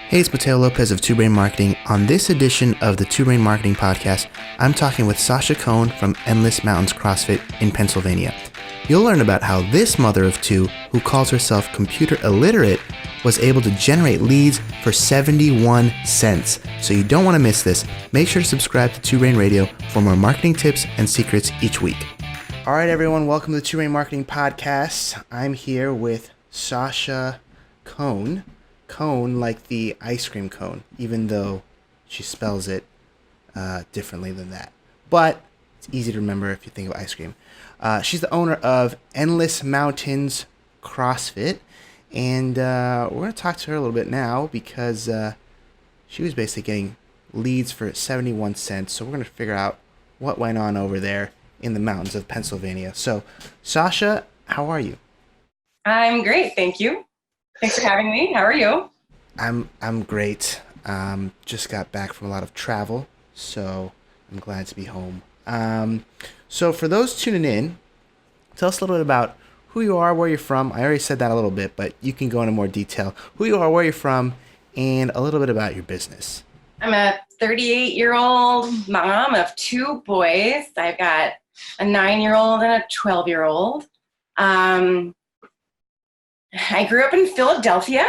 Hey, it's Mateo Lopez of Two Brain Marketing. On this edition of the Two Brain Marketing Podcast, I'm talking with Sasha Kone from Endless Mountains CrossFit in Pennsylvania. You'll learn about how this mother of two, who calls herself computer illiterate, was able to generate leads for 71 cents. So you don't want to miss this. Make sure to subscribe to Two Brain Radio for more marketing tips and secrets each week. All right, everyone, welcome to the Two Brain Marketing Podcast. I'm here with Sasha Kone. Cone like the ice cream cone, even though she spells it differently than that. But it's easy to remember if you think of ice cream. She's the owner of Endless Mountains CrossFit, and we're going to talk to her a little bit now because she was basically getting leads for 71 cents. So we're going to figure out what went on over there in the mountains of Pennsylvania. So, Sasha, how are you? I'm great, thank you. Thanks for having me. How are you? I'm great. Just got back from a lot of travel, so I'm glad to be home. So for those tuning in, tell us a little bit about who you are, where you're from. I already said that a little bit, but you can go into more detail. Who you are, where you're from, and a little bit about your business. I'm a 38-year-old mom of two boys. I've got a 9-year-old and a 12-year-old. I grew up in Philadelphia.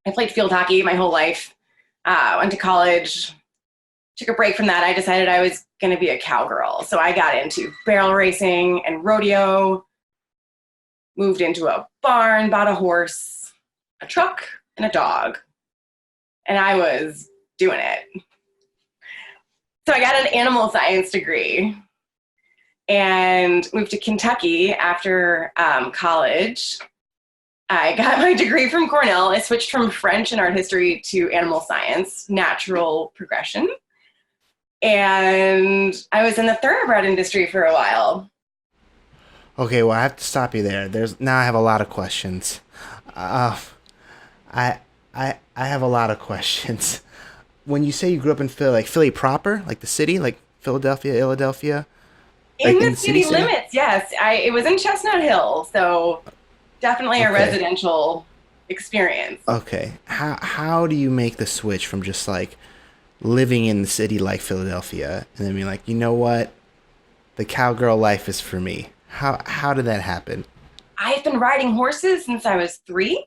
I played field hockey my whole life. Went to college, took a break from that. I decided I was going to be a cowgirl. So I got into barrel racing and rodeo, moved into a barn, bought a horse, a truck, and a dog. And I was doing it. So I got an animal science degree and moved to Kentucky after college. I got my degree from Cornell. I switched from French and art history to animal science, natural progression. And I was in the thoroughbred industry for a while. Okay, well, I have to stop you there. Now I have a lot of questions. I have a lot of questions. When you say you grew up in Philly, like Philly proper, like the city, like Philadelphia? In the city limits, yes. It was in Chestnut Hill, so definitely a residential experience. Okay. How do you make the switch from just like living in the city like Philadelphia and then being like, you know what? The cowgirl life is for me. How did that happen? I've been riding horses since I was 3.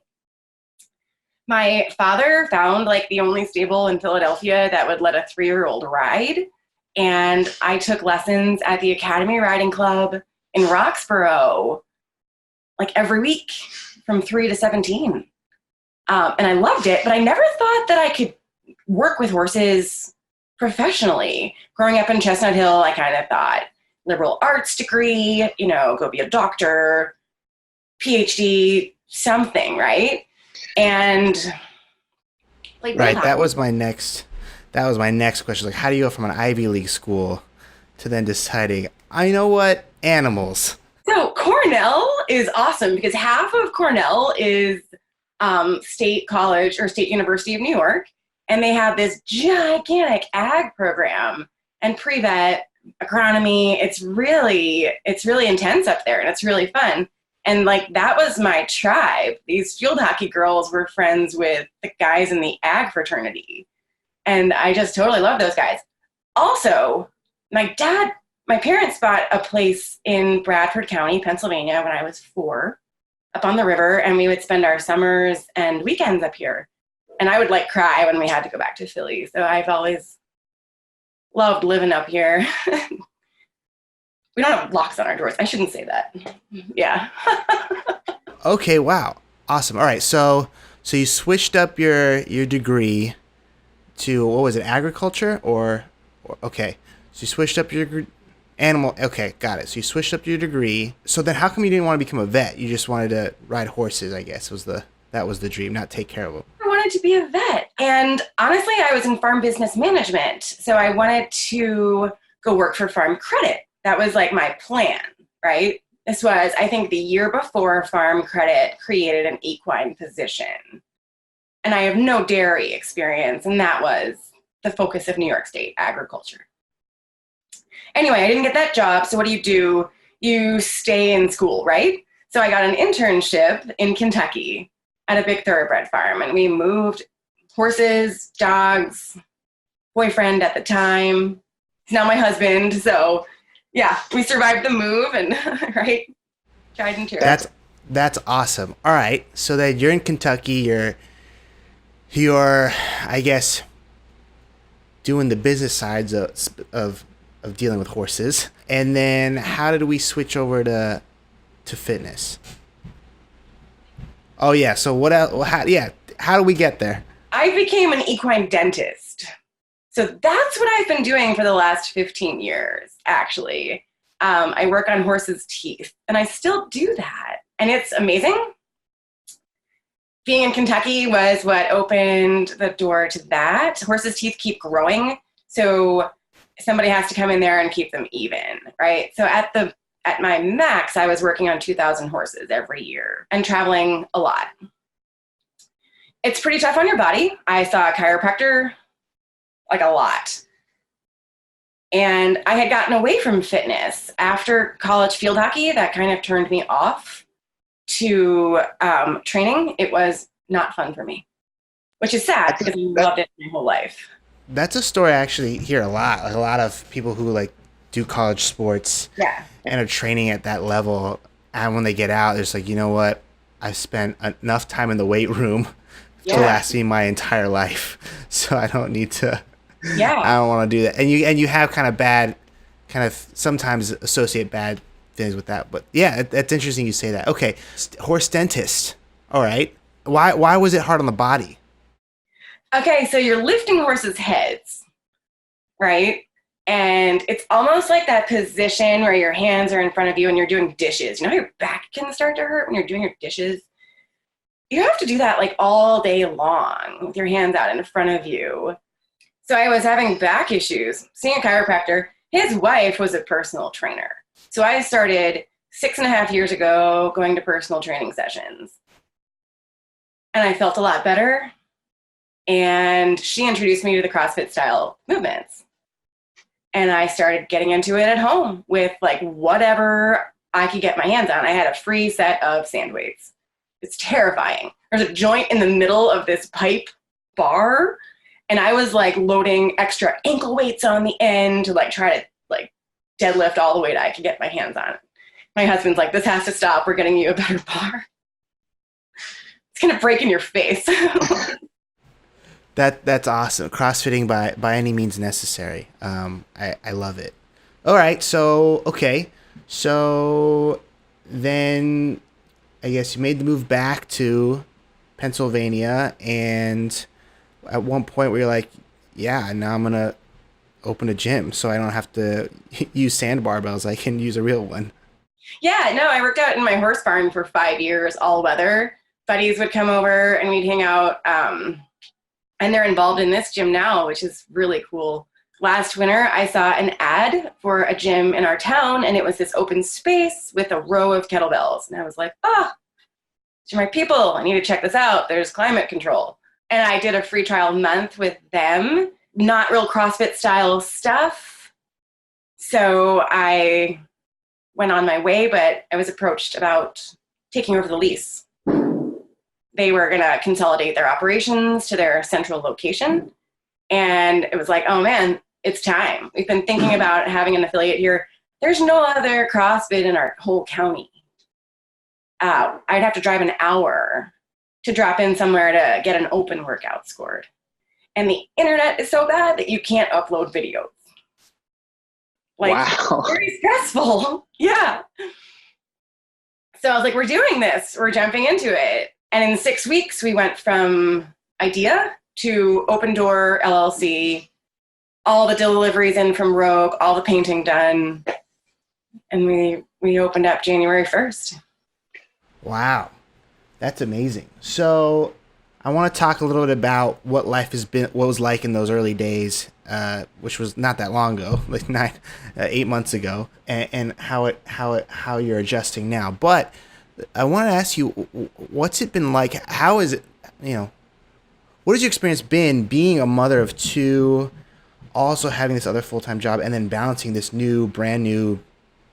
My father found like the only stable in Philadelphia that would let a 3-year-old ride. And I took lessons at the Academy Riding Club in Roxborough like every week from 3 to 17. And I loved it, but I never thought that I could work with horses professionally. Growing up in Chestnut Hill, I kind of thought liberal arts degree, go be a doctor, PhD, something, right? And like, right, that was my next question. Like, how do you go from an Ivy League school to then deciding, I know what, animals? So Cornell is awesome because half of Cornell is State College or State University of New York, and they have this gigantic ag program and pre-vet agronomy. It's really intense up there, and it's really fun. And like that was my tribe. These field hockey girls were friends with the guys in the ag fraternity, and I just totally love those guys. Also, my parents bought a place in Bradford County, Pennsylvania when I was 4, up on the river, and we would spend our summers and weekends up here. And I would like cry when we had to go back to Philly. So I've always loved living up here. We don't have locks on our doors. I shouldn't say that. Yeah. Okay, wow. Awesome. All right, so you switched up your degree to, what was it, agriculture or okay. So you switched up your animal. Okay, got it. So you switched up your degree. So then how come you didn't want to become a vet? You just wanted to ride horses, I guess, that was the dream, not take care of them. I wanted to be a vet. And honestly, I was in farm business management. So I wanted to go work for Farm Credit. That was like my plan, right? This was, I think, the year before Farm Credit created an equine position. And I have no dairy experience, and that was the focus of New York State agriculture. Anyway, I didn't get that job, so what do? You stay in school, right? So I got an internship in Kentucky at a big thoroughbred farm, and we moved horses, dogs, boyfriend at the time. He's now my husband. So yeah, we survived the move and right, tried and true. That's awesome. All right, so then you're in Kentucky. You're I guess doing the business sides of dealing with horses. And then how did we switch over to fitness? Oh yeah, so what else? How do we get there? I became an equine dentist. So that's what I've been doing for the last 15 years, actually. I work on horses' teeth, and I still do that. And it's amazing. Being in Kentucky was what opened the door to that. Horses' teeth keep growing, so somebody has to come in there and keep them even, right? So at my max, I was working on 2,000 horses every year and traveling a lot. It's pretty tough on your body. I saw a chiropractor like a lot. And I had gotten away from fitness. After college field hockey, that kind of turned me off to training. It was not fun for me, which is sad because I loved it my whole life. That's a story I actually hear a lot. Like a lot of people who like do college sports and are training at that level, and when they get out, they're just like, you know what? I've spent enough time in the weight room to last me my entire life, so I don't need to. I don't want to do that. And you have sometimes associate bad things with that. But yeah, that's interesting you say that. Okay, horse dentist. All right. Why was it hard on the body? Okay, so you're lifting horses' heads, right? And it's almost like that position where your hands are in front of you and you're doing dishes. You know how your back can start to hurt when you're doing your dishes? You have to do that like all day long with your hands out in front of you. So I was having back issues, seeing a chiropractor. His wife was a personal trainer. So I started 6.5 years ago going to personal training sessions. And I felt a lot better. And she introduced me to the CrossFit-style movements. And I started getting into it at home with like whatever I could get my hands on. I had a free set of sand weights. It's terrifying. There's a joint in the middle of this pipe bar. And I was like loading extra ankle weights on the end to like try to like deadlift all the weight I could get my hands on. My husband's like, this has to stop. We're getting you a better bar. It's going to break in your face. That's awesome. CrossFitting by any means necessary. I love it. All right. So then I guess you made the move back to Pennsylvania, and at one point where you're like, yeah, now I'm going to open a gym so I don't have to use sand barbells. I can use a real one. Yeah, no, I worked out in my horse barn for 5 years, all weather. Buddies would come over and we'd hang out. And they're involved in this gym now, which is really cool. Last winter, I saw an ad for a gym in our town, and it was this open space with a row of kettlebells. And I was like, these are my people. I need to check this out. There's climate control. And I did a free trial month with them. Not real CrossFit style stuff. So I went on my way, but I was approached about taking over the lease. They were going to consolidate their operations to their central location. And it was like, oh man, it's time. We've been thinking about having an affiliate here. There's no other CrossFit in our whole county. I'd have to drive an hour to drop in somewhere to get an open workout scored. And the internet is so bad that you can't upload videos. Like, wow. Very stressful. Yeah. So I was like, we're doing this. We're jumping into it. And in 6 weeks, we went from idea to Open Door LLC, all the deliveries in from Rogue, all the painting done. And we opened up January 1st. Wow. That's amazing. So I want to talk a little bit about what life has been, what was like in those early days, which was not that long ago, like 8 months ago, and how you're adjusting now. But I want to ask you, what's it been like? How is it, what has your experience been being a mother of two, also having this other full-time job, and then balancing this brand new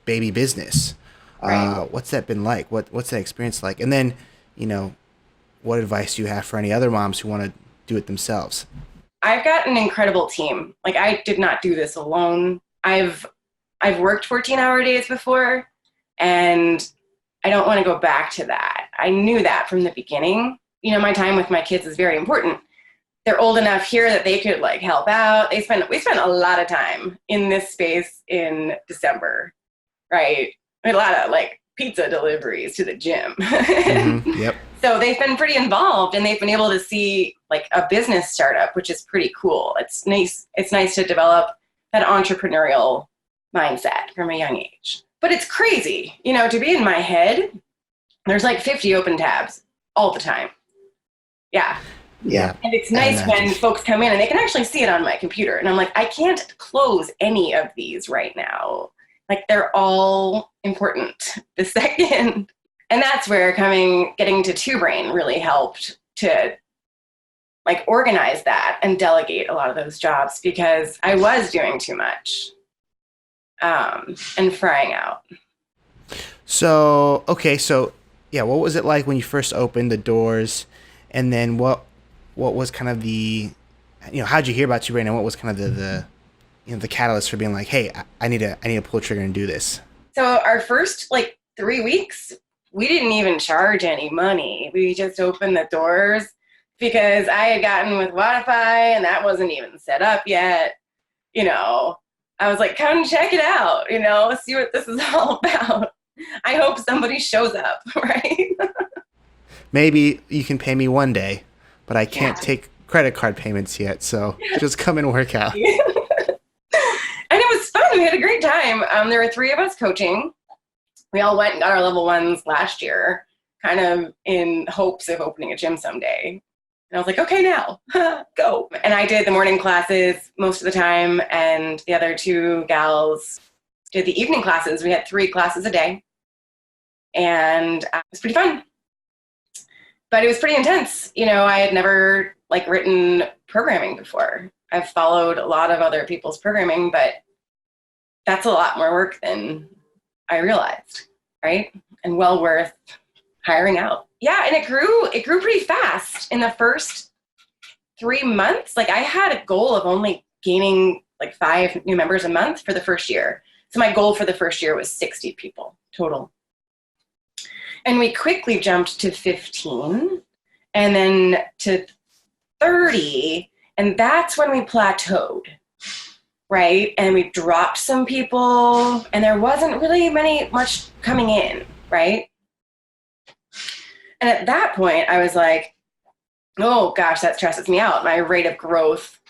baby business? Right. What's that been like? What's that experience like? And then, you know, what advice do you have for any other moms who want to do it themselves? I've got an incredible team. Like, I did not do this alone. I've worked 14-hour days before, and I don't want to go back to that. I knew that from the beginning. You know, my time with my kids is very important. They're old enough here that they could like help out. We spent a lot of time in this space in December, right? We had a lot of like pizza deliveries to the gym. Mm-hmm. Yep. So they've been pretty involved, and they've been able to see like a business startup, which is pretty cool. It's nice. It's nice to develop that entrepreneurial mindset from a young age. But it's crazy, you know, to be in my head. There's like 50 open tabs all the time. Yeah. Yeah. And it's nice when folks come in and they can actually see it on my computer. And I'm like, I can't close any of these right now. Like, they're all important this second. And that's where getting to Two Brain really helped to like organize that and delegate a lot of those jobs, because I was doing too much and frying out. So, okay. So yeah, what was it like when you first opened the doors, and then what was kind of the, you know, how'd you hear about Two Brain, and what was kind of the you know, the catalyst for being like, hey, I need to pull the trigger and do this? So our first like 3 weeks, we didn't even charge any money. We just opened the doors because I had gotten with Wi-Fi and that wasn't even set up yet. You know, I was like, come check it out, you know, see what this is all about. I hope somebody shows up, right? Maybe you can pay me one day, but I can't take credit card payments yet. So just come and work out. And it was fun. We had a great time. There were 3 of us coaching. We all went and got our level 1s last year, kind of in hopes of opening a gym someday. And I was like, okay, now, go. And I did the morning classes most of the time, and the other 2 gals did the evening classes. We had 3 classes a day, and it was pretty fun. But it was pretty intense. You know, I had never like written programming before. I've followed a lot of other people's programming, but that's a lot more work than I realized, right? And well worth hiring out. Yeah, and it grew pretty fast in the first 3 months. Like, I had a goal of only gaining like 5 new members a month for the first year. So my goal for the first year was 60 people total. And we quickly jumped to 15 and then to 30. And that's when we plateaued, right? And we dropped some people, and there wasn't really much coming in, right? And at that point, I was like, oh gosh, that stresses me out. My rate of growth,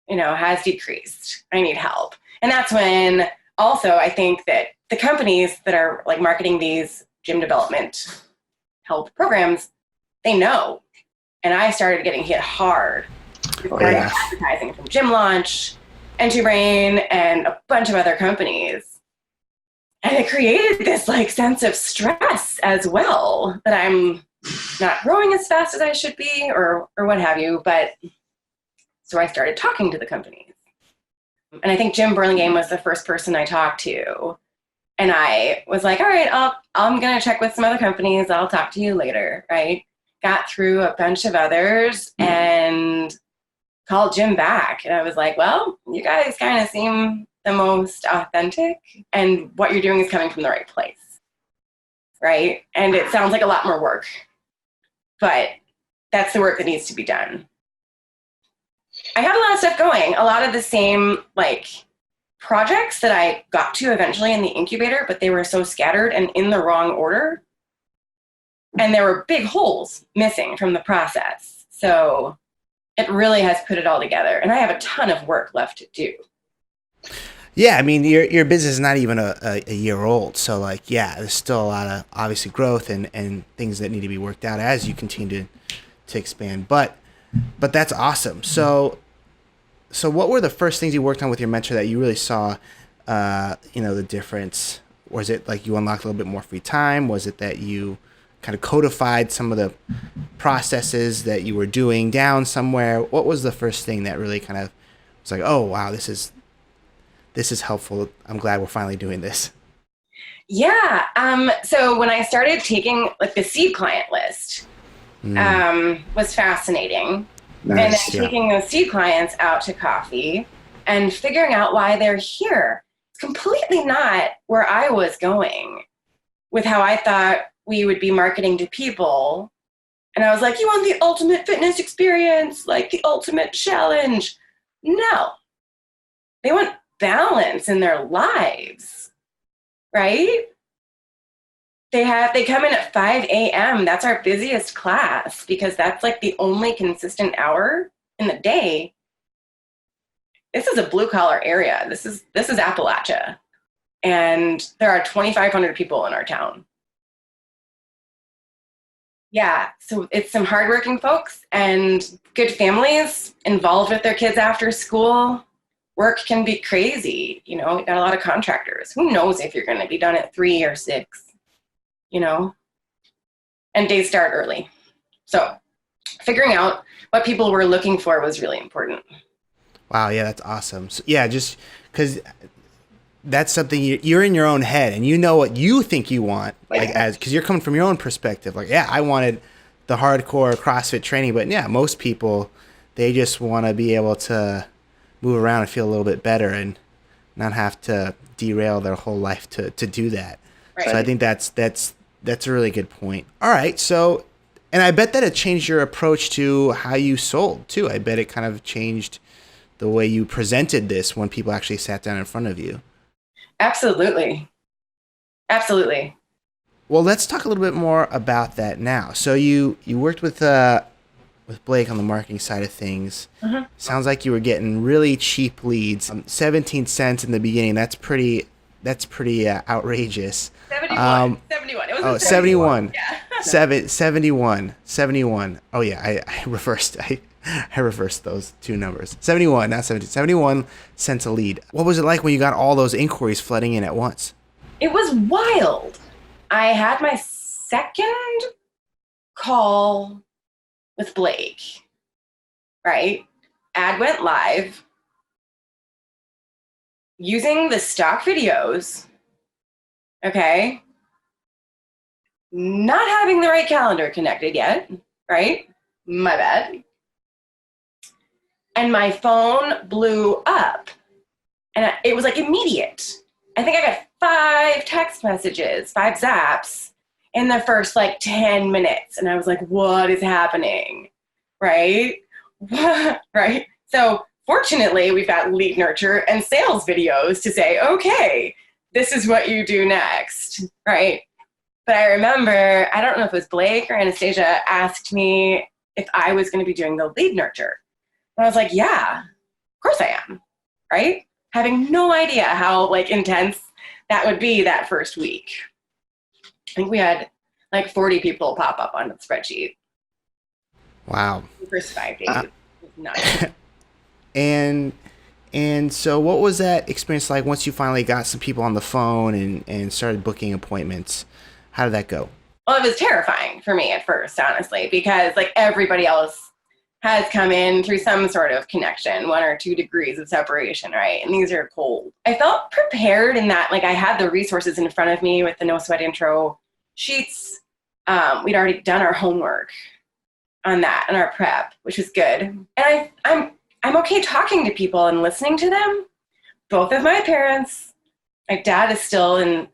you know, has decreased. I need help. And that's when also I think that the companies that are like marketing these gym development help programs, they know. And I started getting hit hard. Advertising from Gym Launch and Two Brain and a bunch of other companies. And it created this like sense of stress as well, that I'm not growing as fast as I should be or what have you. But so I started talking to the companies. And I think Jim Burlingame was the first person I talked to. And I was like, all right, I'm going to check with some other companies. I'll talk to you later, right? Got through a bunch of others and called Jim back. And I was like, well, you guys kind of seem the most authentic, and what you're doing is coming from the right place, right? And it sounds like a lot more work, but that's the work that needs to be done. I have a lot of stuff going, a lot of the same like projects that I got to eventually in the incubator, but they were so scattered and in the wrong order. And there were big holes missing from the process. So it really has put it all together. And I have a ton of work left to do. Yeah, I mean, your business is not even a year old. So, like, yeah, there's still a lot of, obviously, growth and things that need to be worked out as you continue to expand. But that's awesome. So what were the first things you worked on with your mentor that you really saw, the difference? Was it like you unlocked a little bit more free time? Was it that you kind of codified some of the processes that you were doing down somewhere? What was the first thing that really kind of was like, oh, wow, this is helpful. I'm glad we're finally doing this. Yeah. So when I started taking like the seed client list, was fascinating. And then Nice. Yeah. taking those seed clients out to coffee and figuring out why they're here. It's completely not where I was going with how I thought we would be marketing to people. And I was like, you want the ultimate fitness experience, like the ultimate challenge? No. They want balance in their lives, right? They come in at 5 a.m. That's our busiest class because that's like the only consistent hour in the day. This is a blue collar area. This is Appalachia. And there are 2,500 people in our town. Yeah, so it's some hardworking folks and good families involved with their kids after school. Work can be crazy. You know, we got a lot of contractors. Who knows if you're going to be done at 3 or 6, you know? And days start early. So figuring out what people were looking for was really important. Wow. Yeah, that's awesome. So, yeah, just because that's something you're in your own head and you know what you think you want, like as because you're coming from your own perspective. Like, yeah, I wanted the hardcore CrossFit training, but yeah, most people they just want to be able to move around and feel a little bit better and not have to derail their whole life to do that. Right. So I think that's a really good point. All right, so and I bet that it changed your approach to how you sold too. I bet it kind of changed the way you presented this when people actually sat down in front of you. Absolutely. Absolutely. Well, let's talk a little bit more about that now. So you worked with Blake on the marketing side of things. Mm-hmm. Sounds like you were getting really cheap leads. 17 cents in the beginning. That's pretty outrageous. 71. 71. It was 71. Yeah. 71. Oh yeah, I reversed. I reversed those two numbers. 71, not 70. 71 cents a lead. What was it like when you got all those inquiries flooding in at once? It was wild. I had my second call with Blake, right? Ad went live using the stock videos, okay? Not having the right calendar connected yet, right? My bad. And my phone blew up. And it was like immediate. I think I got 5 text messages, 5 zaps in the first like 10 minutes. And I was like, what is happening? Right? Right? So fortunately, we've got lead nurture and sales videos to say, okay, this is what you do next, right? But I remember, I don't know if it was Blake or Anastasia asked me if I was going to be doing the lead nurture. And I was like, yeah, of course I am, right? Having no idea how like intense that would be that first week. I think we had like 40 people pop up on the spreadsheet. Wow. The first 5 days. It was nuts. And so what was that experience like once you finally got some people on the phone and started booking appointments? How did that go? Well, it was terrifying for me at first, honestly, because like everybody else has come in through some sort of connection, 1 or 2 degrees of separation, right? And these are cold. I felt prepared in that, like I had the resources in front of me with the no sweat intro sheets. We'd already done our homework on that and our prep, which was good. And I'm okay talking to people and listening to them. Both of my parents, my dad is still in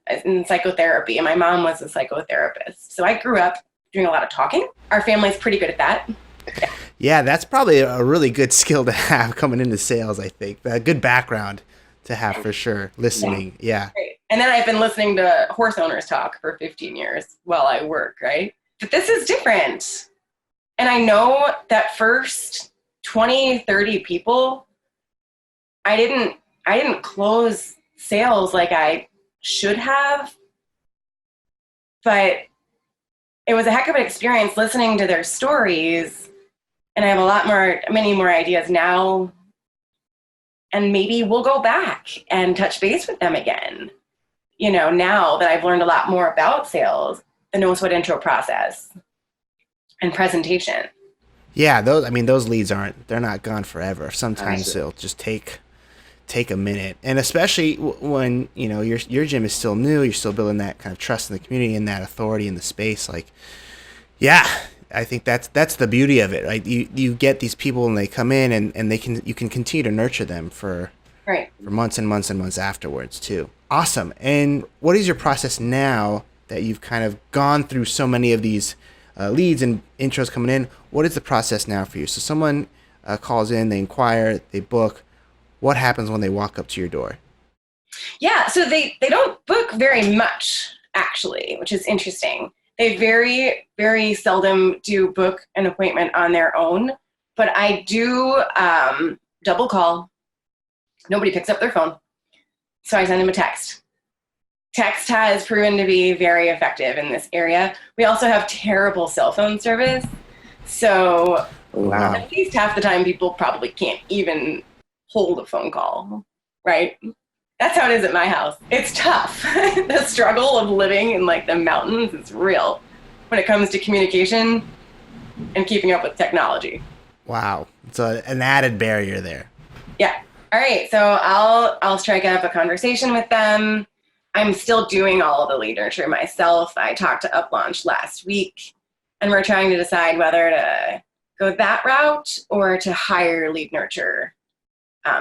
psychotherapy and my mom was a psychotherapist. So I grew up doing a lot of talking. Our family's pretty good at that. Yeah, that's probably a really good skill to have coming into sales, I think. A good background to have for sure, listening. Yeah. Right. And then I've been listening to horse owners talk for 15 years while I work, right? But this is different. And I know that first 20, 30 people, I didn't close sales like I should have. But it was a heck of an experience listening to their stories. And I have many more ideas now. And maybe we'll go back and touch base with them again. You know, now that I've learned a lot more about sales, the no sweat intro process and presentation. Yeah, those leads they're not gone forever. Sometimes they'll just take take a minute, and especially when your gym is still new, you're still building that kind of trust in the community and that authority in the space. Like, yeah, I think that's the beauty of it, right? You get these people and they come in and you can continue to nurture them for months and months and months afterwards too. Awesome. And what is your process now that you've kind of gone through so many of these leads and intros coming in? What is the process now for you? So someone calls in, they inquire, they book. What happens when they walk up to your door? Yeah, so they don't book very much, actually, which is interesting. They very, very seldom do book an appointment on their own, but I do double call. Nobody picks up their phone, so I send them a text. Text has proven to be very effective in this area. We also have terrible cell phone service, so at least half the time people probably can't even hold a phone call, right? That's how it is at my house. It's tough. The struggle of living in like the mountains is real when it comes to communication and keeping up with technology. Wow. It's an added barrier there. Yeah. All right. So I'll strike up a conversation with them. I'm still doing all of the lead nurture myself. I talked to UpLaunch last week, and we're trying to decide whether to go that route or to hire lead nurture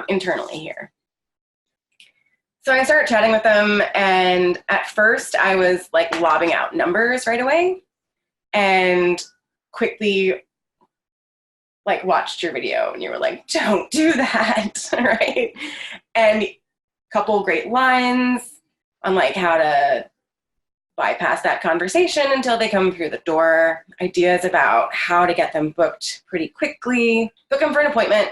internally here. So I started chatting with them, and at first I was like lobbing out numbers right away, and quickly like watched your video and you were like, don't do that, right? And a couple great lines on like how to bypass that conversation until they come through the door, ideas about how to get them booked pretty quickly, book them for an appointment.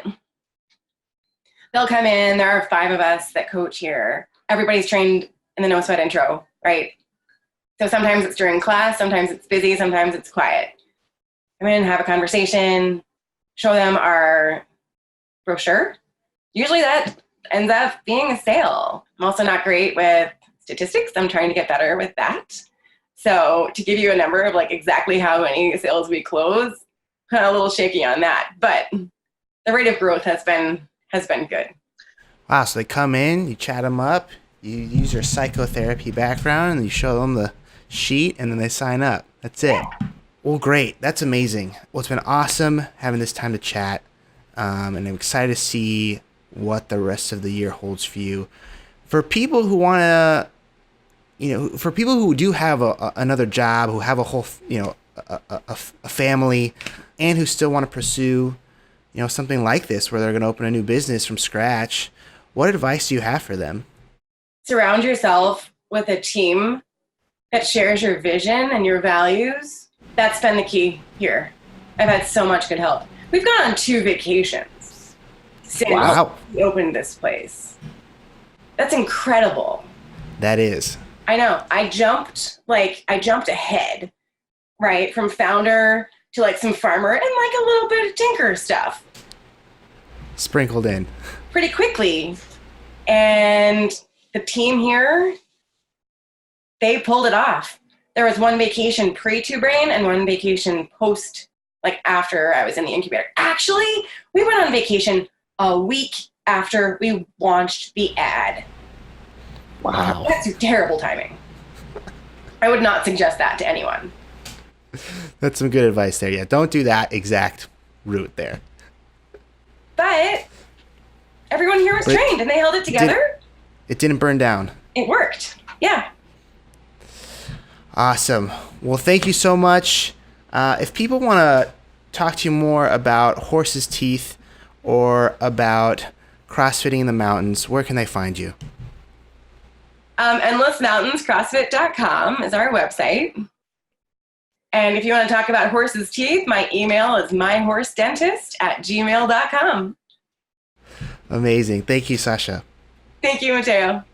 They'll come in. There are 5 of us that coach here. Everybody's trained in the no sweat intro, right? So sometimes it's during class, sometimes it's busy, sometimes it's quiet. Come in, have a conversation, show them our brochure. Usually that ends up being a sale. I'm also not great with statistics. I'm trying to get better with that. So to give you a number of like exactly how many sales we close, kind of a little shaky on that. But the rate of growth has been good. Wow, so they come in, you chat them up, you use your psychotherapy background, and you show them the sheet, and then they sign up. That's it. Well, great. That's amazing. Well, it's been awesome having this time to chat, and I'm excited to see what the rest of the year holds for you. For people who want to, for people who do have another job, who have a whole, a family, and who still want to pursue something like this where they're going to open a new business from scratch, what advice do you have for them? Surround yourself with a team that shares your vision and your values. That's been the key here. I've had so much good help. We've gone on 2 vacations since we opened this place. That's incredible. That is. I know. I jumped ahead, right? From founder to like some farmer and like a little bit of tinker stuff. Sprinkled in. Pretty quickly. And the team here, they pulled it off. There was 1 vacation pre-Two Brain and 1 vacation post, like after I was in the incubator. Actually, we went on vacation a week after we launched the ad. Wow. That's terrible timing. I would not suggest that to anyone. That's some good advice there. Yeah, don't do that exact route there. But everyone here was trained and they held it together. It didn't burn down. It worked. Yeah. Awesome. Well, thank you so much. If people want to talk to you more about horse's teeth or about CrossFitting in the mountains, where can they find you? Endless Mountains CrossFit.com is our website. And if you want to talk about horse's teeth, my email is myhorsedentist@gmail.com. Amazing. Thank you, Sasha. Thank you, Mateo.